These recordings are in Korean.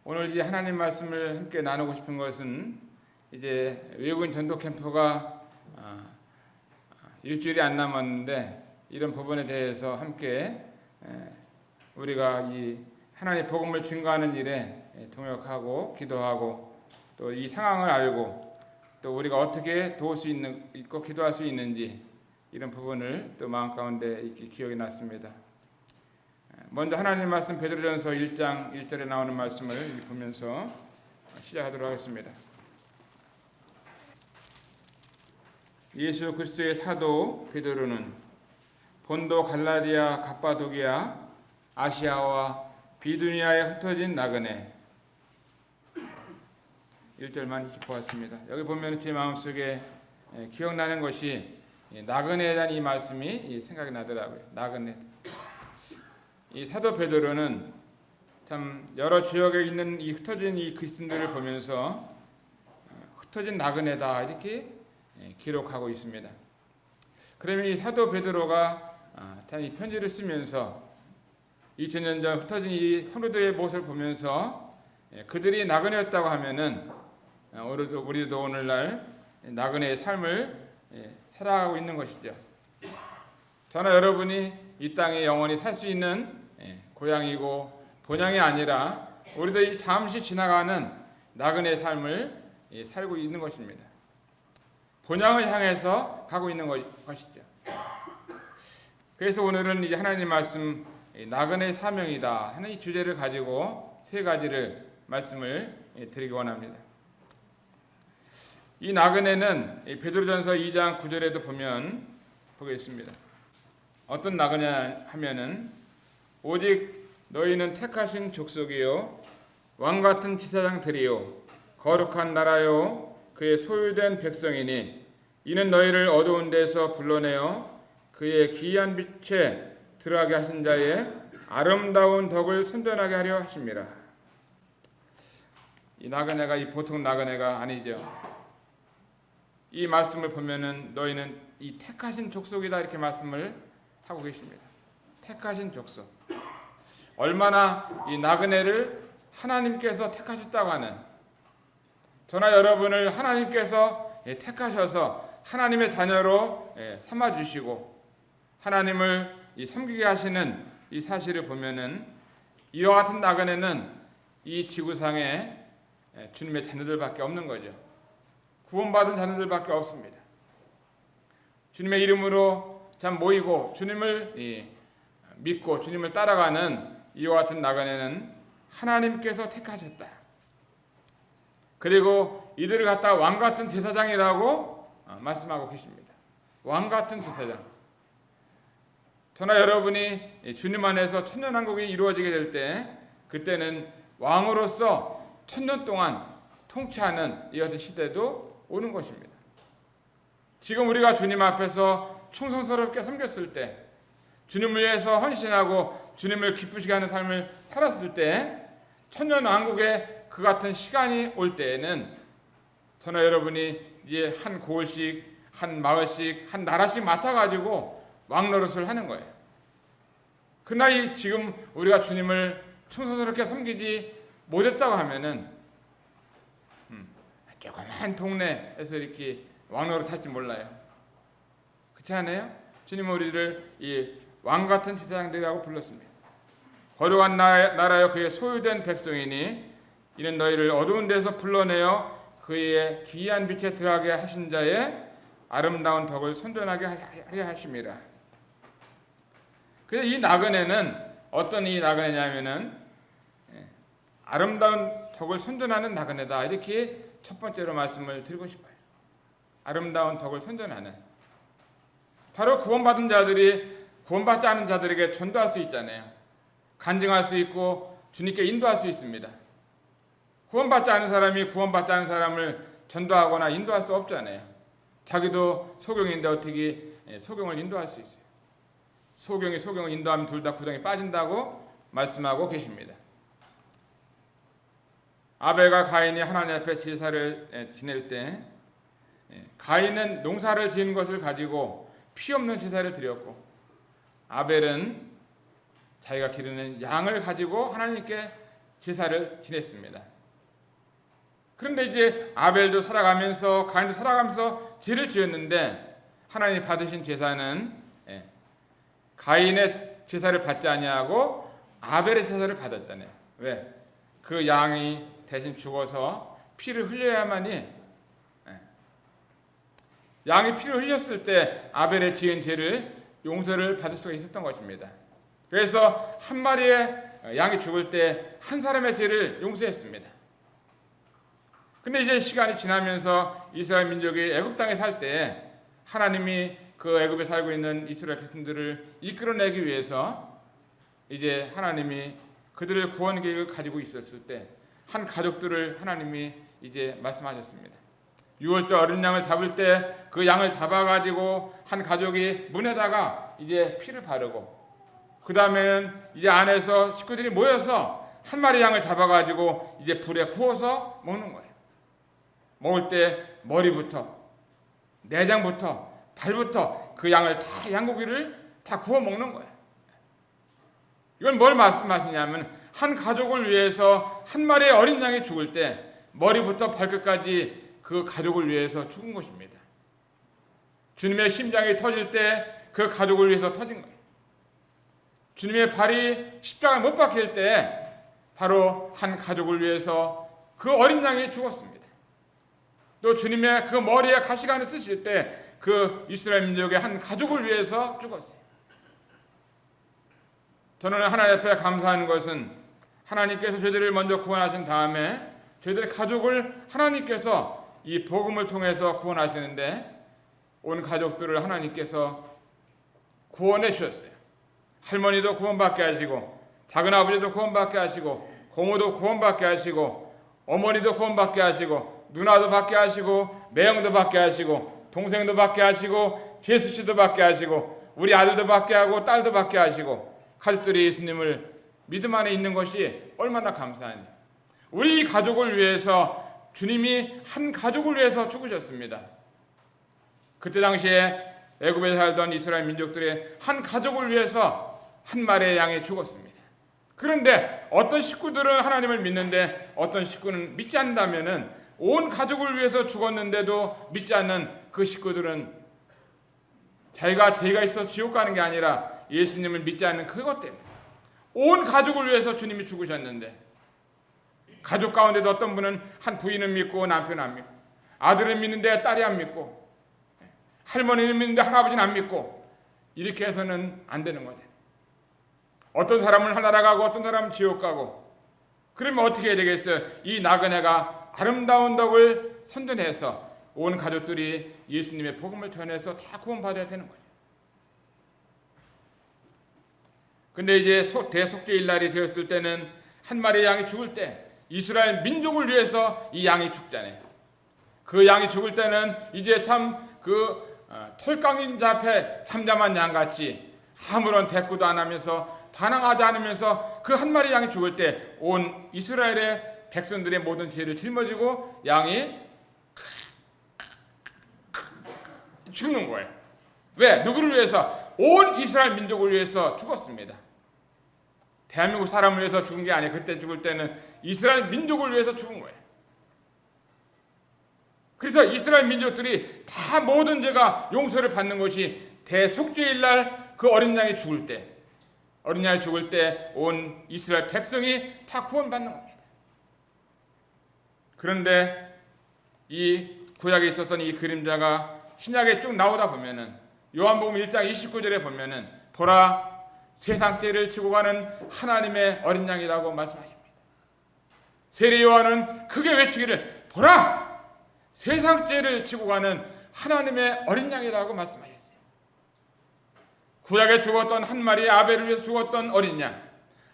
오늘 이 하나님 말씀을 함께 나누고 싶은 것은 이제 외국인 전도 캠프가 일주일이 안 남았는데 이런 부분에 대해서 함께 우리가 이 하나님의 복음을 증거하는 일에 동역하고 기도하고 또 이 상황을 알고 또 우리가 어떻게 도울 수 있고 기도할 수 있는지 이런 부분을 또 마음 가운데 이렇게 기억이 났습니다. 먼저 하나님 말씀 베드로전서 1장 1절에 나오는 말씀을 보면서 시작하도록 하겠습니다. 예수 그리스도의 사도 베드로는 본도 갈라디아 갑바도기아 아시아와 비두니아에 흩어진 나그네 1절만 이렇게 보았습니다. 여기 보면 제 마음속에 기억나는 것이 나그네에 대한 이 말씀이 생각이 나더라고요. 나그네. 이 사도 베드로는 참 여러 지역에 있는 이 흩어진 이 그리스도인들을 보면서 흩어진 나그네다 이렇게 기록하고 있습니다. 그러면 이 사도 베드로가 참 이 편지를 쓰면서 2000년 전 흩어진 이 성도들의 모습을 보면서 그들이 나그네였다고 하면은 우리도 오늘날 나그네의 삶을 살아가고 있는 것이죠. 저나 여러분이 이 땅에 영원히 살 수 있는 고향이고 본향이 아니라 우리도 잠시 지나가는 나그네의 삶을 살고 있는 것입니다. 본향을 향해서 가고 있는 것이죠. 그래서 오늘은 이제 하나님 말씀 나그네의 사명이다 하는 이 주제를 가지고 세 가지를 말씀을 드리기 원합니다. 이 나그네는 베드로전서 2장 9절에도 보겠습니다. 어떤 나그냐 하면은 오직 너희는 택하신 족속이요 왕같은 제사장들이요 거룩한 나라요 그의 소유된 백성이니 이는 너희를 어두운 데서 불러내어 그의 기이한 빛에 들어가게 하신 자의 아름다운 덕을 선전하게 하려 하심이라. 이 나그네가 이 보통 나그네가 아니죠. 이 말씀을 보면은 너희는 이 택하신 족속이다 이렇게 말씀을 하고 계십니다. 택하신 족속. 얼마나 이 나그네를 하나님께서 택하셨다고 하는 저나 여러분을 하나님께서 택하셔서 하나님의 자녀로 삼아주시고 하나님을 섬기게 하시는 이 사실을 보면은 이와 같은 나그네는 이 지구상에 주님의 자녀들밖에 없는 거죠. 구원받은 자녀들밖에 없습니다. 주님의 이름으로 참 모이고 주님을 믿고 주님을 따라가는 이와 같은 나그네는 하나님께서 택하셨다. 그리고 이들을 갖다가 왕같은 제사장이라고 말씀하고 계십니다. 왕같은 제사장. 저나 여러분이 주님 안에서 천년왕국이 이루어지게 될 때 그때는 왕으로서 천년 동안 통치하는 이 같은 시대도 오는 것입니다. 지금 우리가 주님 앞에서 충성스럽게 섬겼을 때 주님을 위해서 헌신하고 주님을 기쁘시게 하는 삶을 살았을 때 천년왕국의 그 같은 시간이 올 때에는 저나 여러분이 이제 한 고을씩 한 마을씩 한 나라씩 맡아가지고 왕노릇을 하는 거예요. 그러나 지금 우리가 주님을 충성스럽게 섬기지 못했다고 하면은 조그만 동네에서 이렇게 왕노릇 할지 몰라요. 그렇지 않아요? 주님은 우리를 이 왕같은 제사장들이라고 불렀습니다. 거룩한 나라여 그의 소유된 백성이니 이는 너희를 어두운 데서 불러내어 그의 기이한 빛에 들어가게 하신 자의 아름다운 덕을 선전하게 하려 하심이라. 그래서 이 나그네는 어떤 이 나그네냐면은 아름다운 덕을 선전하는 나그네다 이렇게 첫 번째로 말씀을 드리고 싶어요. 아름다운 덕을 선전하는 바로 구원받은 자들이 구원받지 않은 자들에게 전도할 수 있잖아요. 간증할 수 있고 주님께 인도할 수 있습니다. 구원받지 않은 사람이 구원받지 않은 사람을 전도하거나 인도할 수 없잖아요. 자기도 소경인데 어떻게 소경을 인도할 수 있어요. 소경이 소경을 인도하면 둘 다 구덩이에 빠진다고 말씀하고 계십니다. 아벨과 가인이 하나님 앞에 제사를 지낼 때 가인은 농사를 지은 것을 가지고 피 없는 제사를 드렸고 아벨은 자기가 기르는 양을 가지고 하나님께 제사를 지냈습니다. 그런데 이제 아벨도 살아가면서 가인도 살아가면서 죄를 지었는데 하나님이 받으신 제사는 가인의 제사를 받지 아니하고 아벨의 제사를 받았잖아요. 왜? 그 양이 대신 죽어서 피를 흘려야만이, 양이 피를 흘렸을 때 아벨의 지은 죄를 용서를 받을 수가 있었던 것입니다. 그래서 한 마리의 양이 죽을 때 한 사람의 죄를 용서했습니다. 근데 이제 시간이 지나면서 이스라엘 민족이 애굽 땅에 살 때 하나님이 그 애굽에 살고 있는 이스라엘 백성들을 이끌어내기 위해서 이제 하나님이 그들을 구원 계획을 가지고 있었을 때 한 가족들을 하나님이 이제 말씀하셨습니다. 6월절 어린 양을 잡을 때 그 양을 잡아가지고 한 가족이 문에다가 이제 피를 바르고, 그 다음에는 이제 안에서 식구들이 모여서 한 마리 양을 잡아가지고 이제 불에 구워서 먹는 거예요. 먹을 때 머리부터 내장부터 발부터 그 양을 다, 양고기를 다 구워 먹는 거예요. 이건 뭘 말씀하시냐면 한 가족을 위해서 한 마리의 어린 양이 죽을 때 머리부터 발끝까지 그 가족을 위해서 죽은 것입니다. 주님의 심장이 터질 때 그 가족을 위해서 터진 거예요. 주님의 발이 십자가에 못 박힐 때 바로 한 가족을 위해서 그 어린 양이 죽었습니다. 또 주님의 그 머리에 가시관을 쓰실 때 그 이스라엘 민족의 한 가족을 위해서 죽었어요. 저는 하나님 앞에 감사하는 것은 하나님께서 저희들을 먼저 구원하신 다음에 저희들의 가족을 하나님께서 이 복음을 통해서 구원하시는데 온 가족들을 하나님께서 구원해 주셨어요. 할머니도 구원받게 하시고, 작은아버지도 구원받게 하시고, 고모도 구원받게 하시고, 어머니도 구원받게 하시고, 누나도 받게 하시고, 매형도 받게 하시고, 동생도 받게 하시고, 제수씨도 받게 하시고, 우리 아들도 받게 하고 딸도 받게 하시고, 가족들이 예수님을 믿음 안에 있는 것이 얼마나 감사하니. 우리 가족을 위해서 주님이 한 가족을 위해서 죽으셨습니다. 그때 당시에 애굽에 살던 이스라엘 민족들의 한 가족을 위해서 한 마리의 양이 죽었습니다. 그런데 어떤 식구들은 하나님을 믿는데 어떤 식구는 믿지 않는다면은 온 가족을 위해서 죽었는데도 믿지 않는 그 식구들은 자기가 죄가 있어 지옥 가는 게 아니라 예수님을 믿지 않는 그것 때문에 온 가족을 위해서 주님이 죽으셨는데, 가족 가운데도 어떤 분은 한 부인은 믿고 남편은 안 믿고, 아들은 믿는데 딸이 안 믿고, 할머니는 믿는데 할아버지는 안 믿고, 이렇게 해서는 안 되는 거죠. 어떤 사람은 하나라 가고 어떤 사람은 지옥 가고, 그러면 어떻게 해야 되겠어요? 이 나그네가 아름다운 덕을 선전해서 온 가족들이 예수님의 복음을 전해서 다 구원받아야 되는 거예요. 근데 이제 대속죄일 날이 되었을 때는 한 마리의 양이 죽을 때 이스라엘 민족을 위해서 이 양이 죽잖아요. 그 양이 죽을 때는 이제 참 그 털깡인 앞에 잠잠한 양같이 아무런 대꾸도 안 하면서 반항하지 않으면서 그 한 마리 양이 죽을 때 온 이스라엘의 백성들의 모든 죄를 짊어지고 양이 죽는 거예요. 왜? 누구를 위해서? 온 이스라엘 민족을 위해서 죽었습니다. 대한민국 사람을 위해서 죽은 게 아니에요. 그때 죽을 때는 이스라엘 민족을 위해서 죽은 거예요. 그래서 이스라엘 민족들이 다 모든 죄가 용서를 받는 것이 대속죄일 날 그 어린 양이 죽을 때, 어린 양이 죽을 때 온 이스라엘 백성이 다 구원받는 겁니다. 그런데 이 구약에 있었던 이 그림자가 신약에 쭉 나오다 보면은 요한복음 1장 29절에 보면은 보라 세상 죄를 지고 가는 하나님의 어린 양이라고 말씀하십니다. 세례 요한은 크게 외치기를 보라 세상 죄를 지고 가는 하나님의 어린 양이라고 말씀하셨어요. 구약에 죽었던 한 마리의 아벨을 위해서 죽었던 어린 양,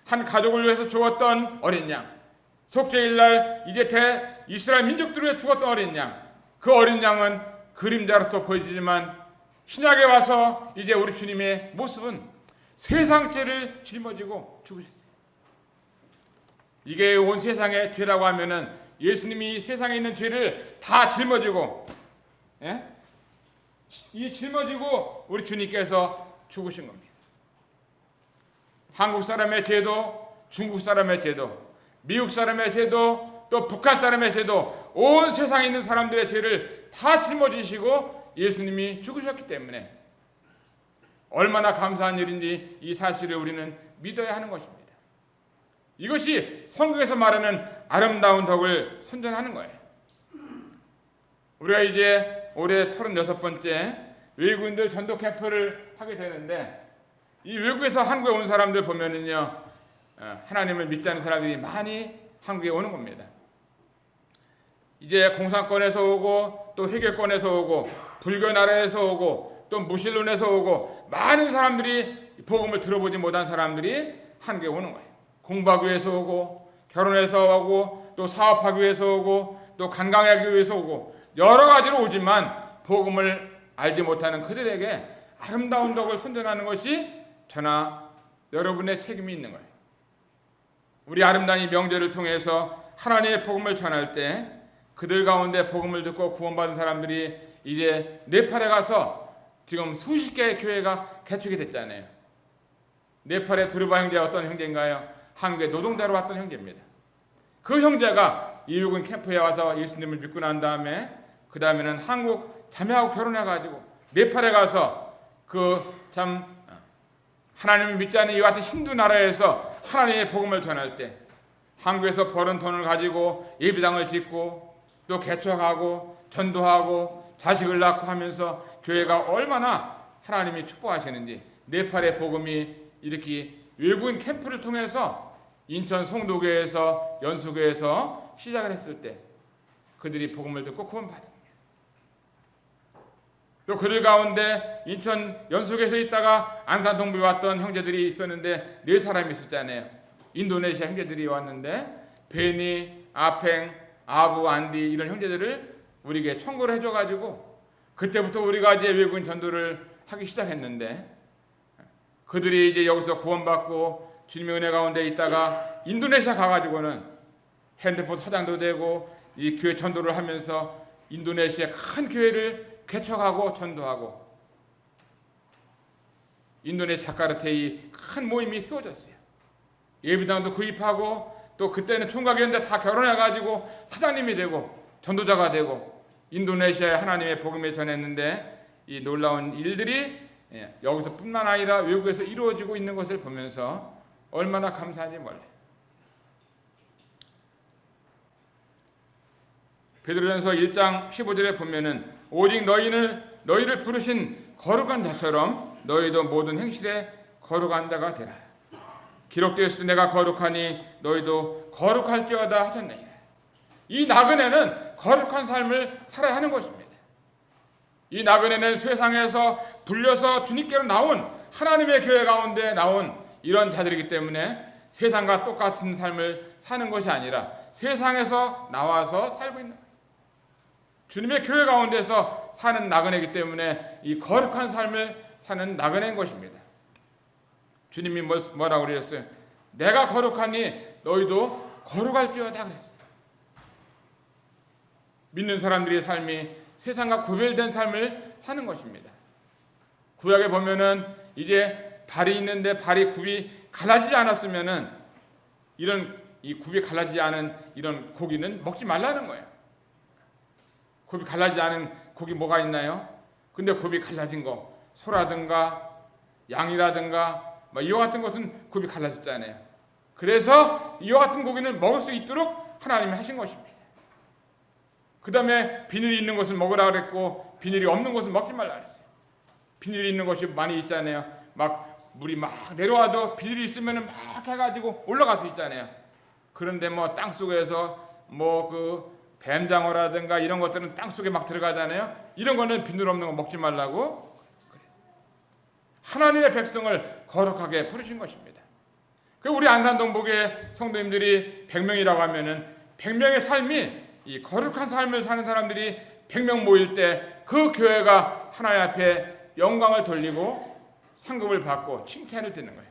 한 가족을 위해서 죽었던 어린 양, 속죄일 날 이제 이스라엘 민족들을 위해 죽었던 어린 양, 그 어린 양은 그림자로서 보이지만 신약에 와서 이제 우리 주님의 모습은 세상 죄를 짊어지고 죽으셨어요. 이게 온 세상의 죄라고 하면은 예수님이 세상에 있는 죄를 다 짊어지고, 이 짊어지고 우리 주님께서 죽으신 겁니다. 한국 사람의 죄도, 중국 사람의 죄도, 미국 사람의 죄도 또 북한 사람의 죄도 온 세상에 있는 사람들의 죄를 다 짊어지시고 예수님이 죽으셨기 때문에 얼마나 감사한 일인지 이 사실을 우리는 믿어야 하는 것입니다. 이것이 성경에서 말하는 아름다운 덕을 선전하는 거예요. 우리가 이제 올해 36번째 외국인들 전도 캠프를 하게 되는데, 이 외국에서 한국에 온 사람들 보면은요, 하나님을 믿지 않는 사람들이 많이 한국에 오는 겁니다. 이제 공산권에서 오고 또 회계권에서 오고 불교 나라에서 오고 또 무신론에서 오고 많은 사람들이 복음을 들어보지 못한 사람들이 한국에 오는 거예요. 공부하기 위해서 오고 결혼해서 오고 또 사업하기 위해서 오고 또 건강하기 위해서 오고 여러 가지로 오지만 복음을 알지 못하는 그들에게 아름다운 덕을 선전하는 것이 저나 여러분의 책임이 있는 거예요. 우리 아름다운 이 명절을 통해서 하나님의 복음을 전할 때 그들 가운데 복음을 듣고 구원받은 사람들이 이제 네팔에 가서 지금 수십 개의 교회가 개척이 됐잖아요. 네팔의 두르바 형제 어떤 형제인가요? 한국에 노동자로 왔던 형제입니다. 그 형제가 이 외국인 캠프에 와서 예수님을 믿고 난 다음에 그 다음에는 한국 자매하고 결혼해가지고 네팔에 가서 그 참 하나님을 믿지 않는 이와 같은 힌두 나라에서 하나님의 복음을 전할 때 한국에서 벌은 돈을 가지고 예배당을 짓고 또 개척하고 전도하고 자식을 낳고 하면서 교회가 얼마나 하나님이 축복하시는지, 네팔의 복음이 이렇게 외국인 캠프를 통해서 인천 송도교회에서 연수교회에서 시작을 했을 때 그들이 복음을 듣고 구원받은, 또 그들 가운데 인천 연수교회에서 있다가 안산 동부에 왔던 형제들이 있었는데 4사람이 있었잖아요. 인도네시아 형제들이 왔는데 베니, 아팽, 아부, 안디 이런 형제들을 우리에게 청구를 해줘가지고 그때부터 우리가 이제 외국인 전도를 하기 시작했는데, 그들이 이제 여기서 구원받고 주님의 은혜 가운데 있다가 인도네시아 가가지고는 핸드폰 사장도 되고 이 교회 전도를 하면서 인도네시아 큰 교회를 개척하고 전도하고 인도네시아 자카르타에 큰 모임이 세워졌어요. 예배당도 구입하고 또 그때는 총각이었는데 다 결혼해가지고 사장님이 되고 전도자가 되고 인도네시아에 하나님의 복음을 전했는데, 이 놀라운 일들이 여기서뿐만 아니라 외국에서 이루어지고 있는 것을 보면서 얼마나 감사한지 몰라요. 베드로전서 1장 15절에 보면은 오직 너희를 부르신 거룩한 자처럼 너희도 모든 행실에 거룩한 자가 되라. 기록되었을 때 내가 거룩하니 너희도 거룩할지어다 하셨느니라. 이 나그네는 거룩한 삶을 살아야 하는 것입니다. 이 나그네는 세상에서 불려서 주님께로 나온 하나님의 교회 가운데 나온 이런 자들이기 때문에 세상과 똑같은 삶을 사는 것이 아니라 세상에서 나와서 살고 있는 거예요. 주님의 교회 가운데서 사는 나그네이기 때문에 이 거룩한 삶을 사는 나그네인 것입니다. 주님이 뭐라고 그랬어요? 내가 거룩하니 너희도 거룩할지어다 그랬어요. 믿는 사람들의 삶이 세상과 구별된 삶을 사는 것입니다. 구약에 보면은 이제 발이 있는데 발이 굽이 갈라지지 않았으면은 이런 이 굽이 갈라지지 않은 이런 고기는 먹지 말라는 거예요. 굽이 갈라지지 않은 고기 뭐가 있나요? 근데 굽이 갈라진 거, 소라든가 양이라든가 이와 같은 것은 굽이 갈라졌잖아요. 그래서 이와 같은 고기는 먹을 수 있도록 하나님이 하신 것입니다. 그 다음에 비늘이 있는 것을 먹으라 그랬고 비늘이 없는 것은 먹지 말라 그랬어요. 비늘이 있는 것이 많이 있잖아요. 막 물이 막 내려와도 비늘이 있으면 막 해가지고 올라갈 수 있잖아요. 그런데 뭐 땅속에서 뭐 그 뱀장어라든가 이런 것들은 땅속에 막 들어가잖아요. 이런 거는 비늘 없는 거 먹지 말라고 하나님의 백성을 거룩하게 부르신 것입니다. 그 우리 안산동북의 성도님들이 100명이라고 하면은 100명의 삶이 이 거룩한 삶을 사는 사람들이 100명 모일 때 그 교회가 하나님 앞에 영광을 돌리고 상급을 받고 칭찬을 듣는 거예요.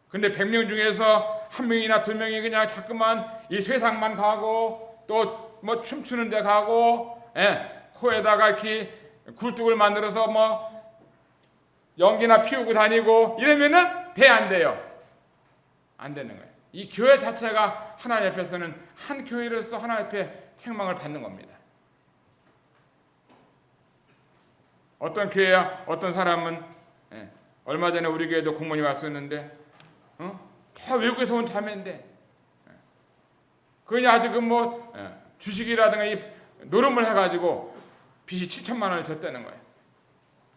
근데 100명 중에서 1명이나 2명이 그냥 자꾸만 이 세상만 가고 또 뭐 춤추는 데 가고 코에다가 이렇게 굴뚝을 만들어서 뭐 연기나 피우고 다니고 이러면은 안 돼요. 안 되는 거예요. 이 교회 자체가 하나님 앞에서는 한 교회로서 하나님 앞에 책망을 받는 겁니다. 어떤 교회야, 어떤 사람은 얼마 전에 우리 교회도 공무원이 왔었는데 다 외국에서 온 자매인데 그냥 아주 주식이라든가 이 노름을 해가지고 빚이 7천만 원을 졌다는 거예요.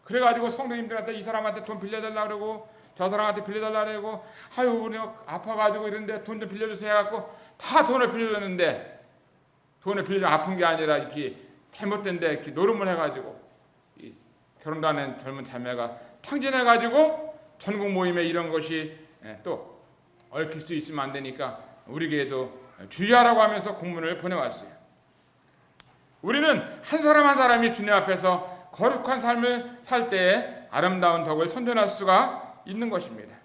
그래가지고 성도님들한테 이 사람한테 돈 빌려달라 그러고 저 사람한테 빌려달라 그러고 아유 우리 아파가지고 이런데 돈 좀 빌려주세요 해갖고 다 돈을 빌려줬는데 돈을 빌려 아픈 게 아니라 이렇게 잘못된 데 이렇게 노름을 해가지고 결혼도 안 한 젊은 자매가 탕진해가지고 전국 모임에 이런 것이 또 얽힐 수 있으면 안 되니까 우리 교회도 주의하라고 하면서 공문을 보내왔어요. 우리는 한 사람 한 사람이 주님 앞에서 거룩한 삶을 살 때에 아름다운 덕을 선전할 수가 있는 것입니다.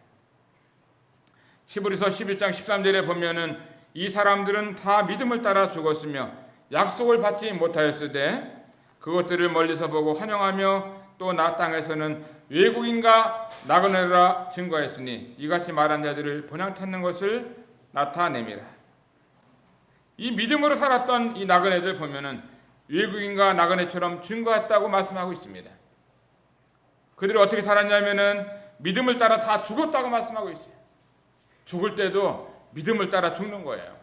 히브리서 11장 13절에 보면은 이 사람들은 다 믿음을 따라 죽었으며 약속을 받지 못하였으되 그것들을 멀리서 보고 환영하며 또 나 땅에서는 외국인과 나그네라 증거했으니 이같이 말한 자들을 본향 찾는 것을 나타내미라. 이 믿음으로 살았던 이 나그네들 보면은 외국인과 나그네처럼 증거했다고 말씀하고 있습니다. 그들이 어떻게 살았냐면은 믿음을 따라 다 죽었다고 말씀하고 있어요. 죽을 때도 믿음을 따라 죽는 거예요.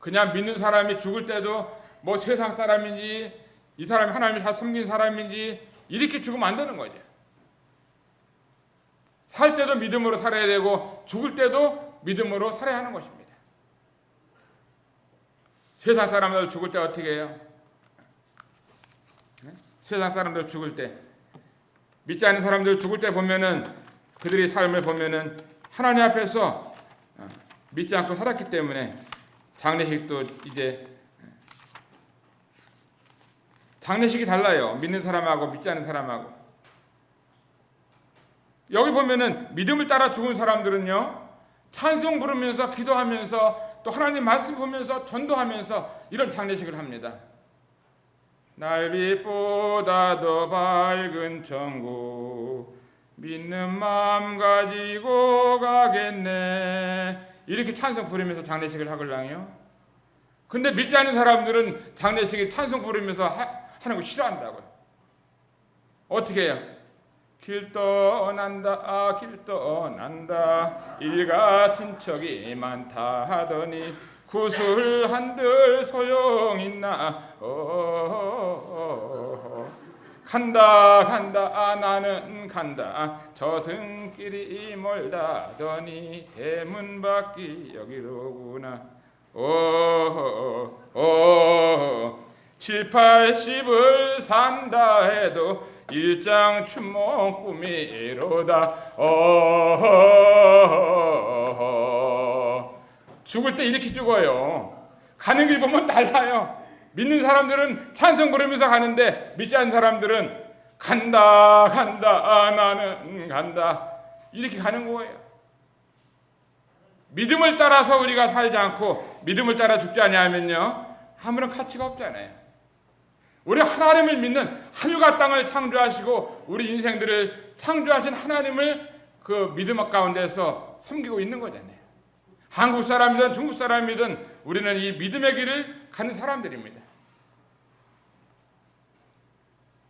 그냥 믿는 사람이 죽을 때도 뭐 세상 사람인지 이 사람이 하나님을 다 섬긴 사람인지 이렇게 죽으면 안 되는 거죠. 살 때도 믿음으로 살아야 되고 죽을 때도 믿음으로 살아야 하는 것입니다. 세상 사람들 죽을 때 어떻게 해요? 세상 사람들 죽을 때 믿지 않는 사람들 죽을 때 보면은 그들의 삶을 보면은 하나님 앞에서 믿지 않고 살았기 때문에 장례식도 이제 장례식이 달라요. 믿는 사람하고 믿지 않는 사람하고. 여기 보면은 믿음을 따라 죽은 사람들은요 찬송 부르면서 기도하면서 또 하나님 말씀 보면서 전도하면서 이런 장례식을 합니다. 날빛보다 더 밝은 천국 믿는 마음 가지고 가겠네. 이렇게 찬송 부르면서 장례식을 하걸랑요. 근데 믿지 않는 사람들은 장례식에 찬송 부르면서 하는 거 싫어한다고요. 어떻게 해요? 길 떠난다 길 떠난다 일같은 척이 많다 하더니 구슬 한들 소용있나 간다 나는 간다 저승길이 멀다더니 대문 밖이 여기로구나 7, 80을 산다 해도 일장 춘몽 꿈이로다. 죽을 때 이렇게 죽어요. 가는 길 보면 달라요. 믿는 사람들은 찬송 부르면서 가는데 믿지 않는 사람들은 간다 나는 간다 이렇게 가는 거예요. 믿음을 따라서 우리가 살지 않고 믿음을 따라 죽지 아니하면요 아무런 가치가 없잖아요. 우리 하나님을 믿는 하늘과 땅을 창조하시고 우리 인생들을 창조하신 하나님을 그 믿음 가운데서 섬기고 있는 거잖아요. 한국 사람이든 중국 사람이든 우리는 이 믿음의 길을 가는 사람들입니다.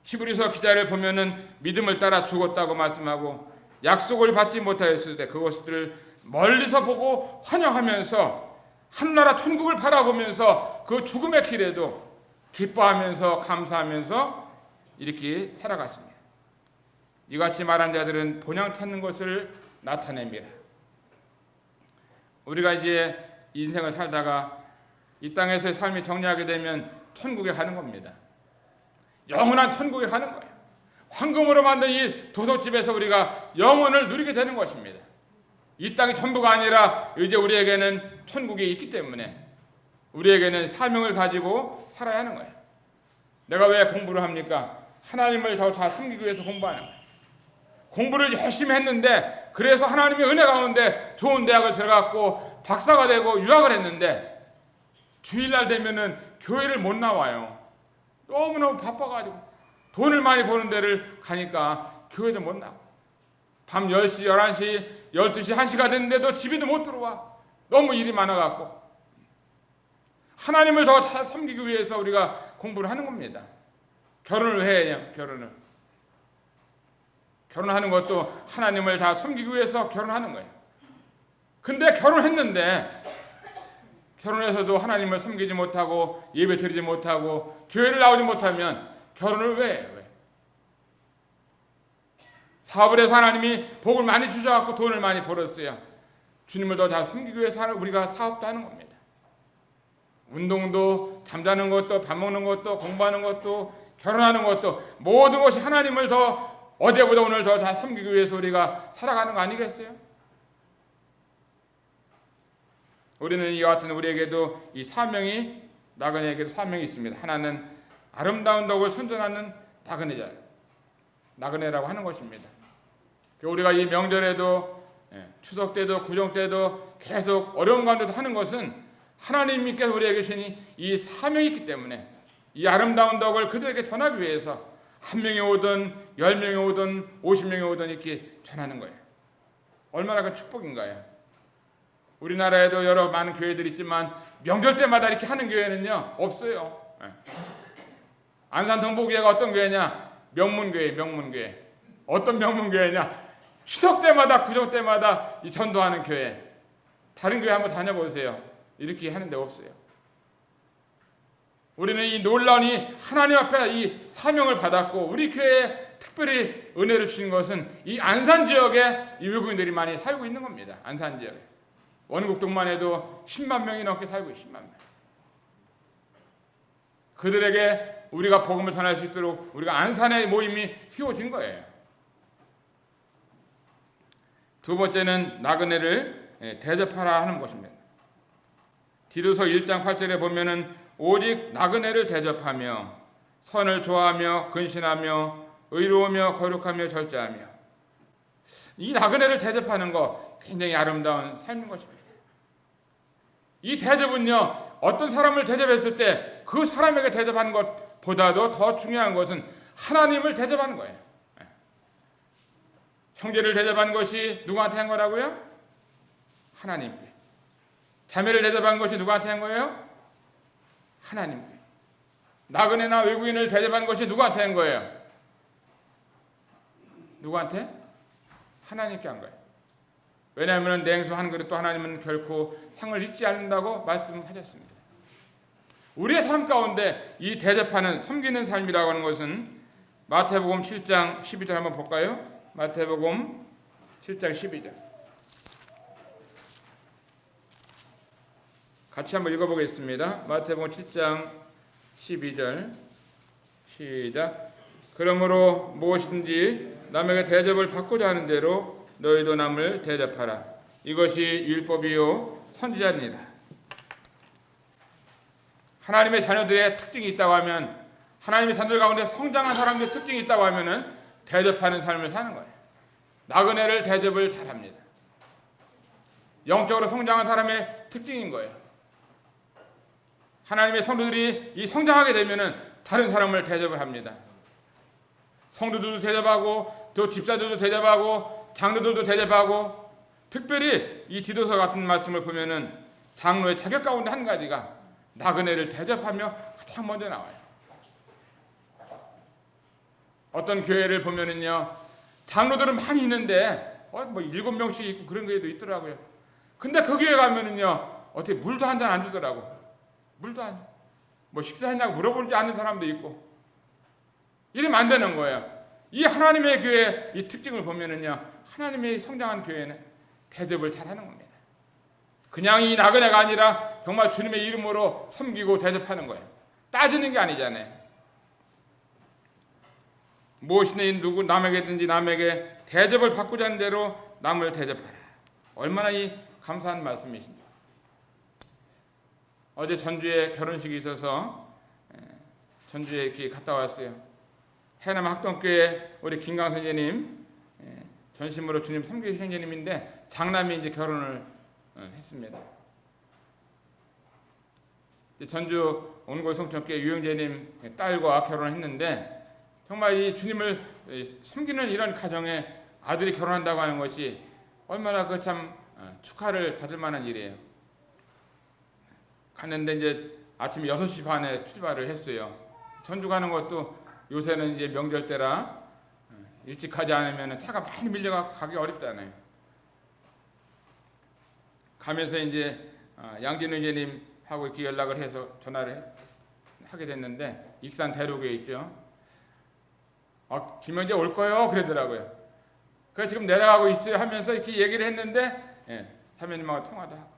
히브리서 기자를 보면은 믿음을 따라 죽었다고 말씀하고 약속을 받지 못하였을 때 그것을 멀리서 보고 환영하면서 하늘나라 천국을 바라보면서 그 죽음의 길에도 기뻐하면서 감사하면서 이렇게 살아갔습니다. 이같이 말한 자들은 본향 찾는 것을 나타냅니다. 우리가 이제 인생을 살다가 이 땅에서의 삶이 정리하게 되면 천국에 가는 겁니다. 영원한 천국에 가는 거예요. 황금으로 만든 이 도서집에서 우리가 영원을 누리게 되는 것입니다. 이 땅이 전부가 아니라 이제 우리에게는 천국이 있기 때문에 우리에게는 사명을 가지고 살아야 하는 거예요. 내가 왜 공부를 합니까? 하나님을 더 잘 섬기기 위해서 공부하는 거예요. 공부를 열심히 했는데 그래서 하나님의 은혜 가운데 좋은 대학을 들어갔고 박사가 되고 유학을 했는데 주일날 되면은 교회를 못 나와요. 너무너무 바빠가지고 돈을 많이 버는 데를 가니까 교회도 못 나와. 밤 10시, 11시, 12시, 1시가 됐는데도 집에도 못 들어와. 너무 일이 많아갖고. 하나님을 더 섬기기 위해서 우리가 공부를 하는 겁니다. 결혼을 해요. 결혼하는 것도 하나님을 다 섬기기 위해서 결혼하는 거예요. 근데 결혼했는데 결혼해서도 하나님을 섬기지 못하고 예배 드리지 못하고 교회를 나오지 못하면 결혼을 왜 해요? 왜? 사업을 해서 하나님이 복을 많이 주셔갖고 돈을 많이 벌었어요. 주님을 더 잘 섬기기 위해서 우리가 사업도 하는 겁니다. 운동도, 잠자는 것도, 밥 먹는 것도, 공부하는 것도, 결혼하는 것도, 모든 것이 하나님을 더 어제보다 오늘 더 잘 섬기기 위해서 우리가 살아가는 거 아니겠어요? 우리는 이와 같은 우리에게도 이 사명이, 나그네에게도 사명이 있습니다. 하나는 아름다운 덕을 선전하는 나그네자, 나그네라고 하는 것입니다. 우리가 이 명절에도, 추석 때도, 구정 때도 계속 어려운 가운데도 하는 것은 하나님께서 우리에게 주신 이 사명이 있기 때문에 이 아름다운 덕을 그들에게 전하기 위해서 한 명이 오든 10명이 오든 50명이 오든 이렇게 전하는 거예요. 얼마나 큰 축복인가요? 우리나라에도 여러 많은 교회들이 있지만 명절 때마다 이렇게 하는 교회는요 없어요. 안산 동복교회가 어떤 교회냐? 명문교회. 어떤 명문교회냐? 추석 때마다 구정 때마다 이 전도하는 교회. 다른 교회 한번 다녀보세요. 이렇게 하는 데 없어요. 우리는 이 놀라운 이 하나님 앞에 이 사명을 받았고 우리 교회에 특별히 은혜를 주신 것은 이 안산 지역에 이 외국인들이 많이 살고 있는 겁니다. 안산 지역에. 원국동만 해도 10만 명이 넘게 살고 있어요. 10만 명. 그들에게 우리가 복음을 전할 수 있도록 우리가 안산의 모임이 휘어진 거예요. 두 번째는 나그네를 대접하라 하는 것입니다. 디도서 1장 8절에 보면은 오직 나그네를 대접하며 선을 좋아하며 근신하며 의로우며 거룩하며 절제하며, 이 나그네를 대접하는 거 굉장히 아름다운 삶인 것입니다. 이 대접은요 어떤 사람을 대접했을 때 그 사람에게 대접하는 것보다도 더 중요한 것은 하나님을 대접하는 거예요. 형제를 대접하는 것이 누구한테 한 거라고요? 하나님께. 자매를 대접하는 것이 누구한테 한 거예요? 하나님께. 나그네나 외국인을 대접하는 것이 누구한테 한 거예요? 누구한테? 하나님께 한 거예요. 왜냐하면 냉수 한 그릇도 하나님은 결코 상을 잊지 않는다고 말씀하셨습니다. 우리의 삶 가운데 이 대접하는, 섬기는 삶이라고 하는 것은 마태복음 7장 12절 한번 볼까요? 마태복음 7장 12절 같이 한번 읽어보겠습니다. 마태복음 7장 12절 시작. 그러므로 무엇이든지 남에게 대접을 받고자 하는 대로 너희도 남을 대접하라. 이것이 율법이요 선지자니라. 하나님의 자녀들의 특징이 있다고 하면, 하나님의 자녀들 가운데 성장한 사람들의 특징이 있다고 하면은 대접하는 삶을 사는 거예요. 나그네를 대접을 잘합니다. 영적으로 성장한 사람의 특징인 거예요. 하나님의 성도들이 이 성장하게 되면은 다른 사람을 대접을 합니다. 성도들도 대접하고 또 집사들도 대접하고 장로들도 대접하고, 특별히 이 디도서 같은 말씀을 보면은 장로의 자격 가운데 한 가지가 나그네를 대접하며 가장 먼저 나와요. 어떤 교회를 보면은요 장로들은 많이 있는데 뭐 7명씩 있고 그런 교회도 있더라고요. 근데 그 교회 가면은요 어떻게 물도 한 잔 안 주더라고. 물도 안, 뭐 식사했냐고 물어보지 않는 사람도 있고, 이러면 안 되는 거예요. 이 하나님의 교회 이 특징을 보면은요 하나님의 성장한 교회는 대접을 잘하는 겁니다. 그냥 이 나그네가 아니라 정말 주님의 이름으로 섬기고 대접하는 거예요. 따지는 게 아니잖아요. 무엇이든 누구 남에게든지 남에게 대접을 받고자 하는 대로 남을 대접하라. 얼마나 이 감사한 말씀이십니까? 어제 전주에 결혼식이 있어서 전주에 이렇게 갔다 왔어요. 해남 학동교회 우리 김강 선생님, 전심으로 주님 섬기신 선생님인데 장남이 이제 결혼을 했습니다. 전주 온골 성천교회 유영재님 딸과 결혼을 했는데 정말 이 주님을 섬기는 이런 가정에 아들이 결혼한다고 하는 것이 얼마나 그 참 축하를 받을 만한 일이에요. 갔는데 이제 아침 6시 반에 출발을 했어요. 전주 가는 것도 요새는 이제 명절 때라 일찍 가지 않으면 차가 많이 밀려가 가기 어렵잖아요. 가면서 이제 양진우 의원님하고 이렇게 연락을 해서 전화를 하게 됐는데 익산 대로구에 있죠. 김영재 올 거요 그러더라고요. 그래서 지금 내려가고 있어요 하면서 이렇게 얘기를 했는데 사모님하고 통화도 하고.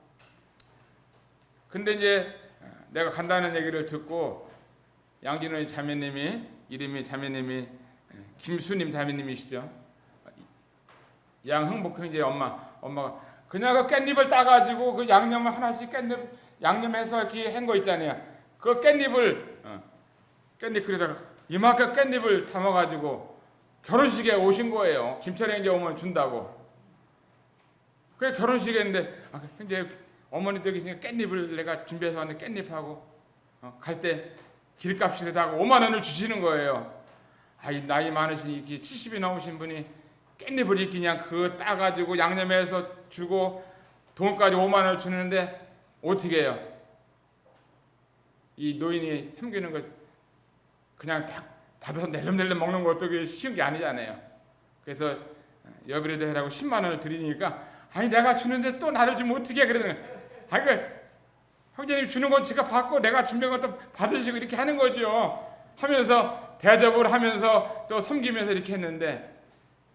근데 이제 내가 간다는 얘기를 듣고 양진우 자매님이 이름이 자매님이 김수님 자매님이시죠. 양흥복 형제 엄마가 그냥 그 깻잎을 따가지고 그 양념을 하나씩 깻잎 양념해서 이렇게 한 거 있잖아요. 그 깻잎을 깻잎 그릇에다가 이만큼 깻잎을 담아가지고 결혼식에 오신 거예요. 김철영 이제 오면 준다고. 그래 결혼식에 했는데 이제 어머니도 계시니까 깻잎을 내가 준비해서 왔는데 깻잎하고 갈 때 길값이라도 하고 5만 원을 주시는 거예요. 이 나이 많으신 이렇게 70이 넘으신 분이 깻잎을 이렇게 그냥 그거 따가지고 양념해서 주고 돈까지 5만 원을 주는데 어떻게 해요? 이 노인이 섬기는 거 그냥 딱 받아서 낼름낼름 먹는 거 어떻게 쉬운 게 아니잖아요. 그래서 여비라도 해라고 10만 원을 드리니까 내가 주는데 또 나를 주면 어떻게 해? 그러더니 형제님 주는 건 제가 받고 내가 준비한 것도 받으시고 이렇게 하는 거죠. 하면서 대접을 하면서 또 섬기면서 이렇게 했는데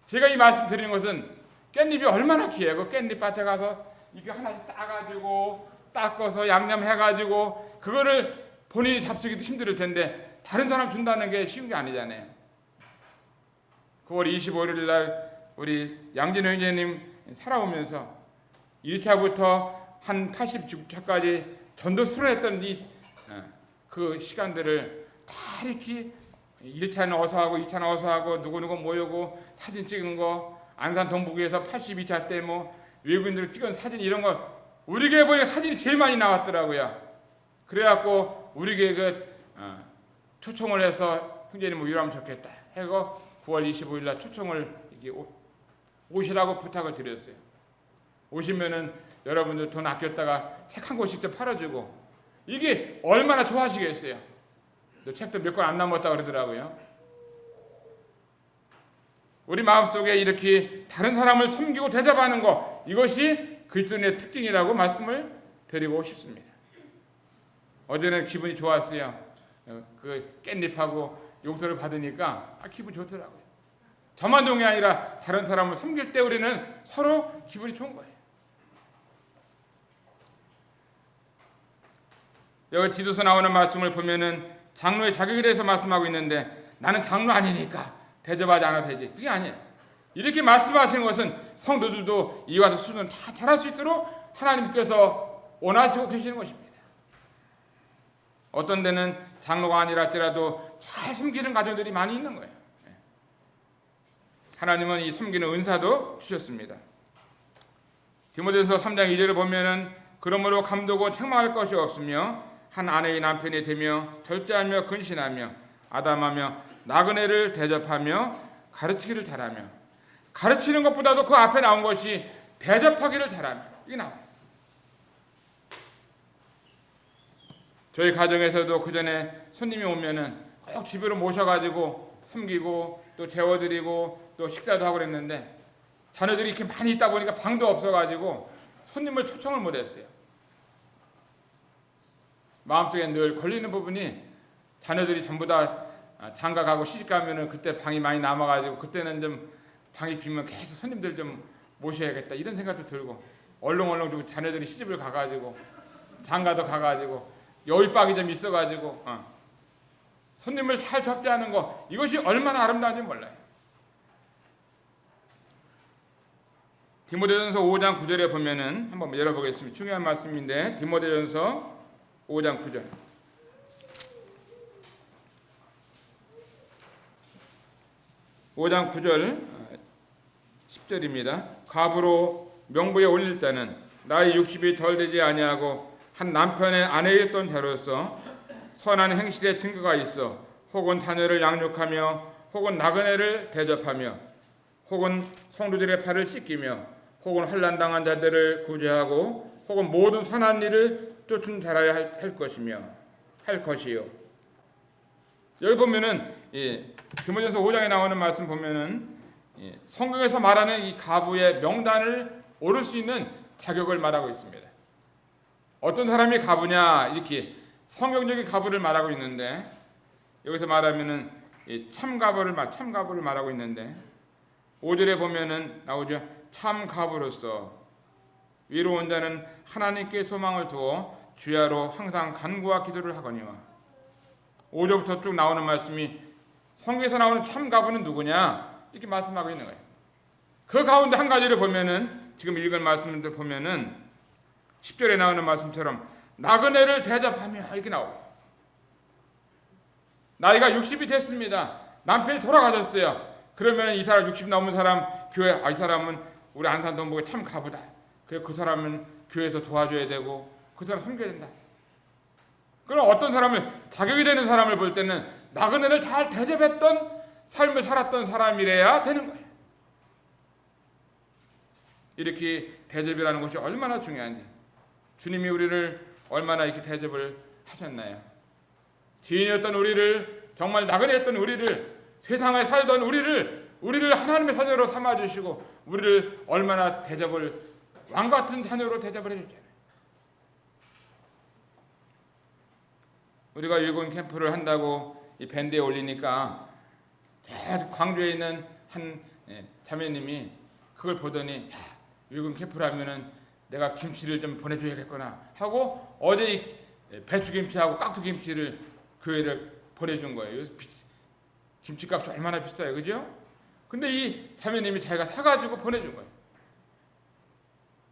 제가 이 말씀 드리는 것은 깻잎이 얼마나 귀해요. 그 깻잎밭에 가서 이게 하나씩 따가지고 닦아서 양념해가지고 그거를 본인이 잡수기도 힘들 텐데 다른 사람 준다는 게 쉬운 게 아니잖아요. 9월 25일 날 우리 양진호 형제님 살아오면서 1차부터 한 86차까지 전도 수련했던 그 시간들을 다 이렇게 1차는 어서 하고 2차는 어서 하고 누구누구 모이고 사진 찍은 거 안산 동북에서 82차 때 뭐 외국인들 찍은 사진 이런 거 우리 교회 보니까 사진이 제일 많이 나왔더라고요. 그래갖고 우리 교회 초청을 해서 형제님 뭐 이러면 좋겠다 해서 9월 25일 날 초청을 이렇게 오시라고 부탁을 드렸어요. 오시면은 여러분들 돈 아꼈다가 책 한 권씩 좀 팔아주고 이게 얼마나 좋아하시겠어요. 책도 몇 권 안 남았다 그러더라고요. 우리 마음속에 이렇게 다른 사람을 섬기고 대접하는 거 이것이 그리스도인의 특징이라고 말씀을 드리고 싶습니다. 어제는 기분이 좋았어요. 그 깻잎하고 용서를 받으니까 기분 좋더라고요. 저만 좋은 게 아니라 다른 사람을 섬길 때 우리는 서로 기분이 좋은 거예요. 여기 디도서 나오는 말씀을 보면은 장로의 자격에 대해서 말씀하고 있는데 나는 장로 아니니까 대접하지 않아도 되지. 그게 아니에요. 이렇게 말씀하시는 것은 성도들도 이와 같은 수준을 다 잘할 수 있도록 하나님께서 원하시고 계시는 것입니다. 어떤 데는 장로가 아니라 할지라도 잘 섬기는 가정들이 많이 있는 거예요. 하나님은 이 섬기는 은사도 주셨습니다. 디모데서 3장 2절을 보면은 그러므로 감독은 책망할 것이 없으며 한 아내의 남편이 되며 절제하며 근신하며 아담하며 나그네를 대접하며 가르치기를 잘하며 가르치는 것보다도 그 앞에 나온 것이 대접하기를 잘하며 이게 나와요. 저희 가정에서도 그 전에 손님이 오면은 꼭 집으로 모셔가지고 섬기고 또 재워드리고 또 식사도 하고 그랬는데 자녀들이 이렇게 많이 있다 보니까 방도 없어가지고 손님을 초청을 못했어요. 마음속에 늘 걸리는 부분이 자녀들이 전부 다 장가 가고 시집 가면은 그때 방이 많이 남아가지고 그때는 좀 방이 비면 계속 손님들 좀 모셔야겠다 이런 생각도 들고 얼렁얼렁 좀 자녀들이 시집을 가가지고 장가도 가가지고 여유박이 좀 있어가지고 손님을 잘 접대하는 거 이것이 얼마나 아름다운지 몰라요. 디모데전서 5장 9절에 보면은 한번 열어보겠습니다. 중요한 말씀인데 디모데전서 5장 9절. (5장 9절) 10절입니다. 갑으로 명부에 올릴 때는 나이 60이 덜 되지 아니하고 한 남편의 아내였던 자로서 선한 행실의 증거가 있어 혹은 자녀를 양육하며 혹은 나그네를 대접하며 혹은 성도들의 발을 씻기며 혹은 환난 당한 자들을 구제하고 혹은 모든 선한 일을 쫓은 자라야 할 것이요. 여기 보면은 디모데전서 5장에 나오는 말씀 보면은 성경에서 말하는 이 가부의 명단을 오를 수 있는 자격을 말하고 있습니다. 어떤 사람이 가부냐, 이렇게 성경적인 가부를 말하고 있는데, 여기서 말하면은 참가부를 말하고 있는데 5절에 보면은 나오죠. 참가부로서 위로온 자는 하나님께 소망을 두어 주야로 항상 간구와 기도를 하거니와. 5절부터 쭉 나오는 말씀이 성경에서 나오는 참가부는 누구냐, 이렇게 말씀하고 있는 거예요. 그 가운데 한 가지를 보면은 지금 읽은 말씀을 보면은 10절에 나오는 말씀처럼 나그네를 대접하며 이렇게 나오고, 나이가 60이 됐습니다. 남편이 돌아가셨어요. 그러면 이 사람 60 넘은 사람 교회, 이 사람은 우리 안산동복에 참 가보다. 그 사람은 교회에서 도와줘야 되고 그 사람 섬겨야 된다. 그럼 어떤 사람을, 자격이 되는 사람을 볼 때는 나그네를 잘 대접했던 삶을 살았던 사람이래야 되는 거예요. 이렇게 대접이라는 것이 얼마나 중요한지, 주님이 우리를 얼마나 이렇게 대접을 하셨나요? 죄인이었던 우리를, 정말 나그네였던 우리를, 세상에 살던 우리를 하나님의 자녀로 삼아주시고 우리를 얼마나 대접을, 왕같은 자녀로 대접을 해주잖아요. 우리가 일본 캠프를 한다고 이 밴드에 올리니까 광주에 있는 한 자매님이 그걸 보더니, 야, 일본 캠프를 하면은 내가 김치를 좀 보내줘야겠구나 하고 어제 배추김치하고 깍두김치를 교회를 보내준 거예요. 김치값이 얼마나 비싸요, 그죠? 근데 이 자매님이 자기가 사가지고 보내준 거예요.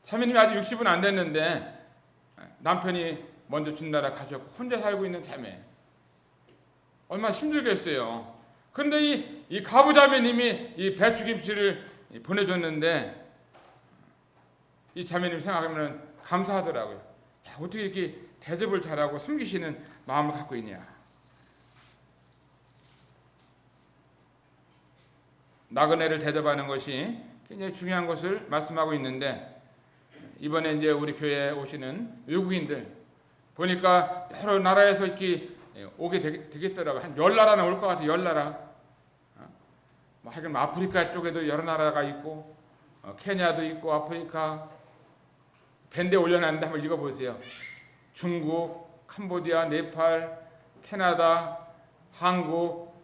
자매님이 아직 60은 안 됐는데 남편이 먼저 준나라 가셨고 혼자 살고 있는 자매, 얼마나 힘들겠어요. 근데 이 가부 자매님이 이 배추김치를 보내줬는데 이 자매님 생각하면 감사하더라고요. 야, 어떻게 이렇게 대접을 잘하고 섬기시는 마음을 갖고 있냐. 나그네를 대접하는 것이 굉장히 중요한 것을 말씀하고 있는데, 이번에 이제 우리 교회에 오시는 외국인들 보니까 여러 나라에서 이렇게 오게 되겠더라고요. 한 10나라는 올 것 같아요. 10나라. 하여간 아프리카 쪽에도 여러 나라가 있고, 케냐도 있고, 아프리카. 밴드에 올려놨는데 한번 읽어보세요. 중국, 캄보디아, 네팔, 캐나다, 한국,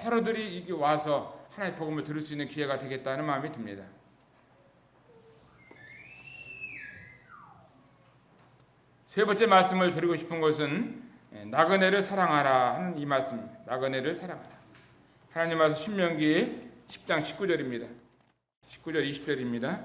여러들이 이게 와서 하나님의 복음을 들을 수 있는 기회가 되겠다는 마음이 듭니다. 세 번째 말씀을 드리고 싶은 것은 나그네를 사랑하라 하는 이 말씀입니다. 나그네를 사랑하라. 하나님 말씀 신명기 10장 19절입니다. 19절 20절입니다.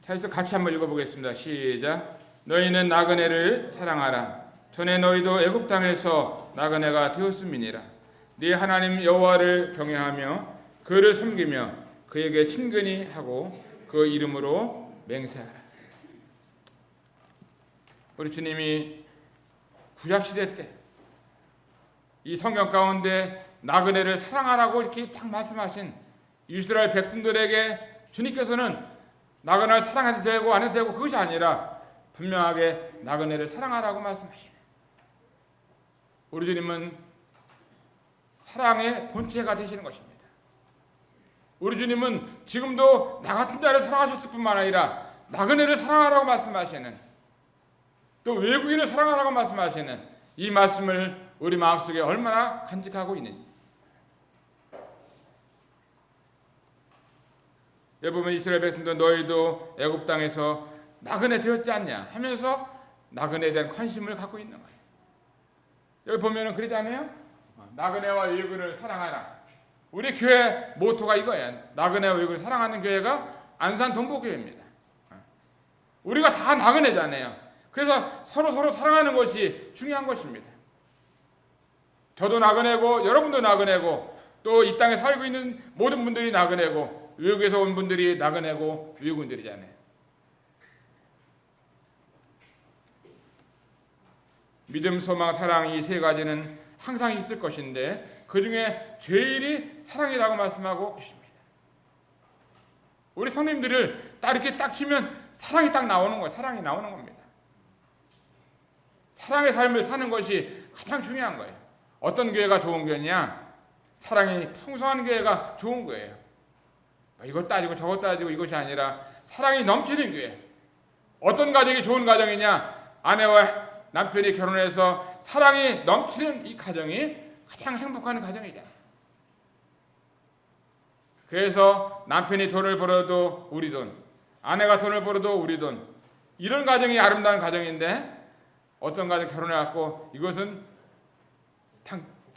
그래서 같이 한번 읽어보겠습니다. 시작. 너희는 나그네를 사랑하라. 전에 너희도 애굽 땅에서 나그네가 되었음이니라. 네 하나님 여호와를 경외하며 그를 섬기며 그에게 친근히 하고 그 이름으로 맹세하라. 우리 주님이 구약시대 때 이 성경 가운데 나그네를 사랑하라고 이렇게 딱 말씀하신 이스라엘 백성들에게 주님께서는 나그네를 사랑해도 되고 안 해도 되고 그것이 아니라 분명하게 나그네를 사랑하라고 말씀하시네. 우리 주님은 사랑의 본체가 되시는 것입니다. 우리 주님은 지금도 나 같은 자를 사랑하셨을 뿐만 아니라 나그네를 사랑하라고 말씀하시는, 또 외국인을 사랑하라고 말씀하시는 이 말씀을 우리 마음속에 얼마나 간직하고 있는지. 여기 보면 이스라엘 백성들 너희도 애굽 땅에서 나그네 되었지 않냐 하면서 나그네에 대한 관심을 갖고 있는 거예요. 여기 보면은 그러잖아요. 나그네와 외국인을 사랑하라. 우리 교회 모토가 이거야. 나그네와 외국인을 사랑하는 교회가 안산 동복교회입니다. 우리가 다 나그네잖아요. 그래서 서로 사랑하는 것이 중요한 것입니다. 저도 나그네고 여러분도 나그네고 또 이 땅에 살고 있는 모든 분들이 나그네고 외국에서 온 분들이 나그네고 외국인들이잖아요. 믿음, 소망, 사랑 이 세 가지는 항상 있을 것인데 그 중에 제일이 사랑이라고 말씀하고 계십니다. 우리 성님들을 딱 이렇게 딱 치면 사랑이 딱 나오는 거예요. 사랑이 나오는 겁니다. 사랑의 삶을 사는 것이 가장 중요한 거예요. 어떤 교회가 좋은 교회냐? 사랑이 풍성한 교회가 좋은 거예요. 이것 따지고 저것 따지고 이것이 아니라 사랑이 넘치는 교회. 어떤 가정이 좋은 가정이냐? 아내와 남편이 결혼해서 사랑이 넘치는 이 가정이 가장 행복한 가정이잖아요. 그래서 남편이 돈을 벌어도 우리 돈, 아내가 돈을 벌어도 우리 돈, 이런 가정이 아름다운 가정인데 어떤 가정 결혼해갖고 이것은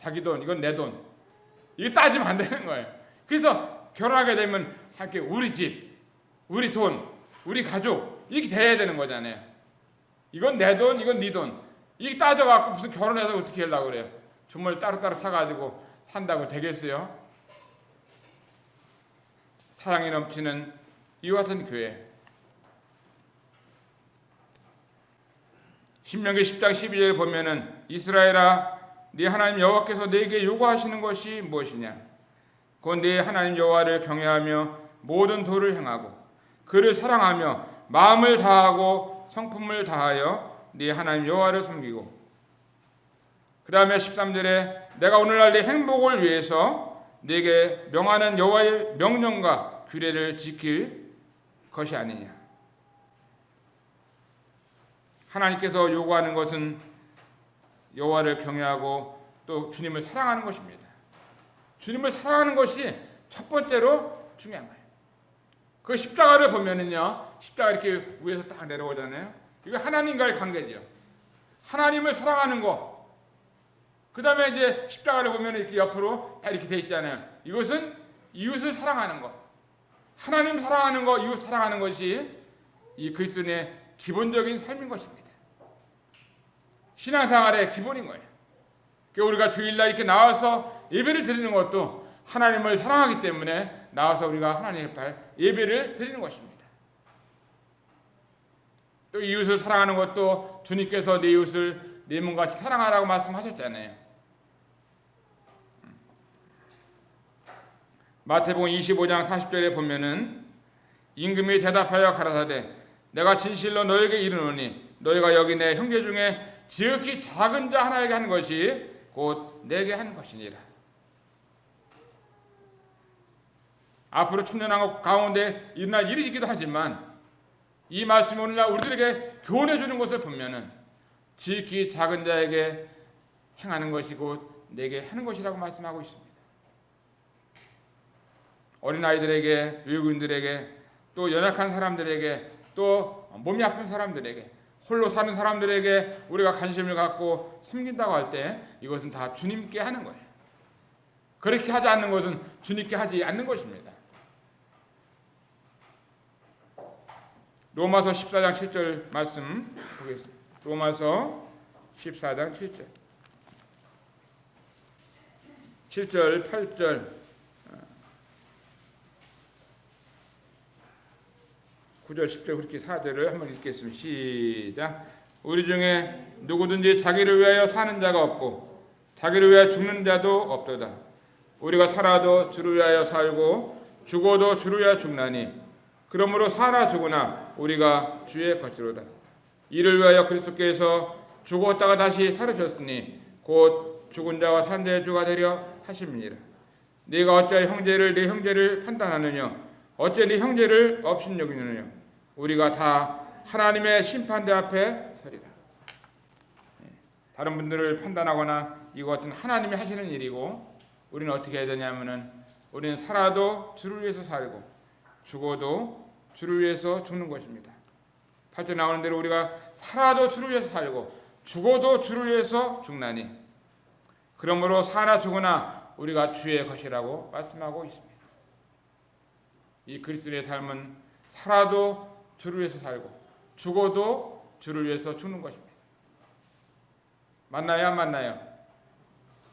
자기 돈, 이건 내 돈, 이거 따지면 안 되는 거예요. 그래서 결혼하게 되면 할게 우리 집, 우리 돈, 우리 가족 이렇게 돼야 되는 거잖아요. 이건 내 돈, 이건 네 돈, 이게 따져갖고 무슨 결혼해서 어떻게 하려고 그래요? 정말 따로따로 사가지고 산다고 되겠어요? 사랑이 넘치는 이와 같은 교회. 신명기 10장 12절에 보면은 이스라엘아 네 하나님 여호와께서 네게 요구하시는 것이 무엇이냐? 곧 네 하나님 여호와를 경외하며 모든 도를 행하고 그를 사랑하며 마음을 다하고 성품을 다하여 네 하나님 여호와를 섬기고. 그 다음에 13절에 내가 오늘날 네 행복을 위해서 네게 명하는 여호와의 명령과 규례를 지킬 것이 아니냐. 하나님께서 요구하는 것은 여호와를 경외하고 또 주님을 사랑하는 것입니다. 주님을 사랑하는 것이 첫 번째로 중요한 거예요. 그 십자가를 보면은요, 십자가 이렇게 위에서 딱 내려오잖아요. 이거 하나님과의 관계죠. 하나님을 사랑하는 것. 그 다음에 이제 십자가를 보면 이렇게 옆으로 딱 이렇게 돼 있잖아요. 이것은 이웃을 사랑하는 것. 하나님 사랑하는 것, 이웃 사랑하는 것이 이 그리스도인의 기본적인 삶인 것입니다. 신앙생활의 기본인 거예요. 우리가 주일날 이렇게 나와서 예배를 드리는 것도 하나님을 사랑하기 때문에 나와서 우리가 하나님 앞에 예배를 드리는 것입니다. 또 이웃을 사랑하는 것도 주님께서 내 이웃을 내 몸같이 사랑하라고 말씀하셨잖아요. 마태복음 25장 40절에 보면은 임금이 대답하여 가라사대 내가 진실로 너에게 이르노니 너희가 여기 내 형제 중에 지극히 작은 자 하나에게 한 것이 곧 내게 한 것이니라. 앞으로 천년왕국 가운데 일어날 일이기도 하지만 이 말씀이 오늘날 우리들에게 교훈해 주는 것을 보면은 지극히 작은 자에게 행하는 것이 곧 내게 하는 것이라고 말씀하고 있습니다. 어린아이들에게, 외국인들에게, 또 연약한 사람들에게, 또 몸이 아픈 사람들에게, 홀로 사는 사람들에게 우리가 관심을 갖고 섬긴다고 할 때 이것은 다 주님께 하는 거예요. 그렇게 하지 않는 것은 주님께 하지 않는 것입니다. 로마서 14장 7절 말씀 보겠습니다. 로마서 14장 7절 7절 8절 9절 10절 그렇게 4절을 한번 읽겠습니다. 시작. 우리 중에 누구든지 자기를 위하여 사는 자가 없고 자기를 위하여 죽는 자도 없도다. 우리가 살아도 주를 위하여 살고 죽어도 주를 위하여 죽나니 그러므로 사나 죽으나 우리가 주의 것이로다. 이를 위하여 그리스도께서 죽었다가 다시 살으셨으니 곧 죽은 자와 산 자의 주가 되려 하심이니라. 네가 어찌 형제를 네 형제를 판단하느냐? 어찌 네 형제를 업신여기느냐? 우리가 다 하나님의 심판대 앞에 서리라. 다른 분들을 판단하거나 이것은 하나님이 하시는 일이고 우리는 어떻게 해야 되냐면은 우리는 살아도 주를 위해서 살고 죽어도 주를 위해서 죽는 것입니다. 8절 나오는 대로 우리가 살아도 주를 위해서 살고 죽어도 주를 위해서 죽나니 그러므로 사나 죽으나 우리가 주의 것이라고 말씀하고 있습니다. 이 그리스도의 삶은 살아도 주를 위해서 살고 죽어도 주를 위해서 죽는 것입니다. 맞나요? 안 맞나요?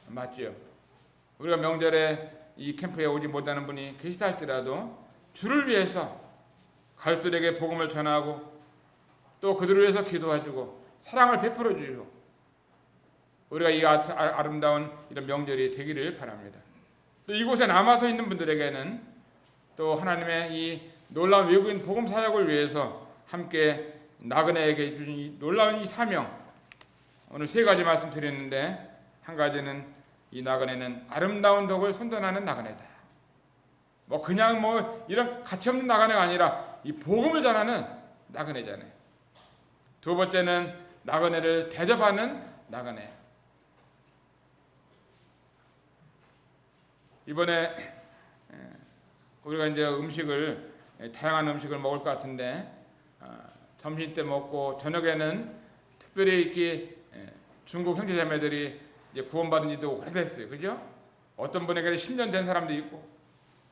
맞지요. 우리가 명절에 이 캠프에 오지 못하는 분이 계시다 할지라도 주를 위해서 가족들에게 복음을 전하고 또 그들을 위해서 기도해주고 사랑을 베풀어주고 우리가 이 아름다운 이런 명절이 되기를 바랍니다. 또 이곳에 남아서 있는 분들에게는 또 하나님의 이 놀라운 외국인 복음 사역을 위해서 함께 나그네에게 주신 이 놀라운 이 사명, 오늘 세 가지 말씀드렸는데 한 가지는 이 나그네는 아름다운 덕을 선전하는 나그네다. 뭐 그냥 뭐 이런 가치없는 나그네가 아니라 이 복음을 전하는 나그네잖아요. 두 번째는 나그네를 대접하는 나그네. 이번에 우리가 이제 다양한 음식을 먹을 것 같은데 점심 때 먹고 저녁에는 특별히 이렇게 중국 형제자매들이 이제 구원받은 지도 오래됐어요. 그죠? 어떤 분에게는 10년 된 사람도 있고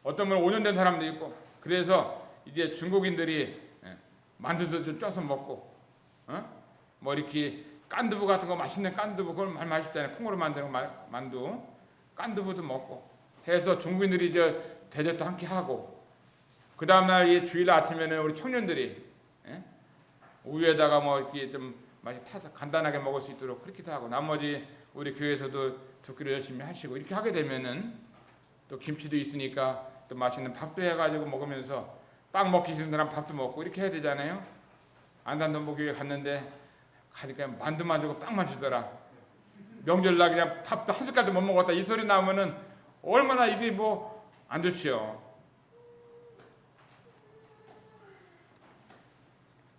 어떤 분은 5년 된 사람도 있고 그래서 이제 중국인들이 만두도 좀 쪄서 먹고 뭐 이렇게 깐두부 같은 거 맛있는 깐두부 그걸 말 맛있잖아요. 콩으로 만드는 만두 깐두부도 먹고 해서 중국인들이 이제 대접도 함께 하고 그 다음날 이 주일 아침에는 우리 청년들이 우유에다가 뭐 이렇게 좀 맛이 타서 간단하게 먹을 수 있도록 그렇게도 하고 나머지 우리 교회에서도 듣기를 열심히 하시고 이렇게 하게 되면은 또 김치도 있으니까 또 맛있는 밥도 해가지고 먹으면서 빵 먹기 싫은 사람 밥도 먹고 이렇게 해야 되잖아요. 안산동부교회 갔는데 가니까 만두만 주고 빵만 주더라. 명절날 그냥 밥도 한 숟갈도 못 먹었다 이 소리 나오면은 얼마나 입이 뭐 안 좋지요.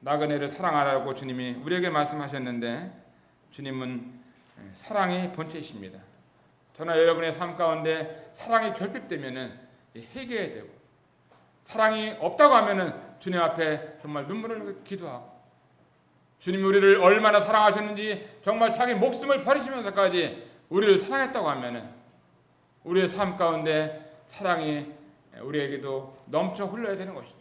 나그네를 사랑하라고 주님이 우리에게 말씀하셨는데 주님은 사랑이 본체이십니다. 저나 여러분의 삶 가운데 사랑이 결핍되면은 회개해야 되고 사랑이 없다고 하면은 주님 앞에 정말 눈물을 흘리고 기도하고 주님이 우리를 얼마나 사랑하셨는지 정말 자기 목숨을 버리시면서까지 우리를 사랑했다고 하면은 우리의 삶 가운데 사랑이 우리에게도 넘쳐 흘러야 되는 것이죠.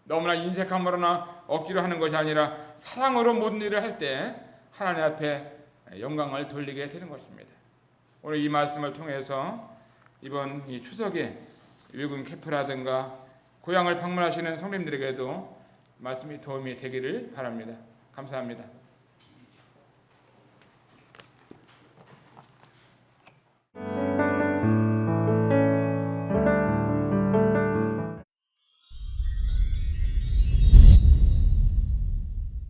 너무나 인색함으로나 억지로 하는 것이 아니라 사랑으로 모든 일을 할 때 하나님 앞에 영광을 돌리게 되는 것입니다. 오늘 이 말씀을 통해서 이번 이 추석에 외국인 캠프라든가 고향을 방문하시는 성도님들에게도 말씀이 도움이 되기를 바랍니다. 감사합니다.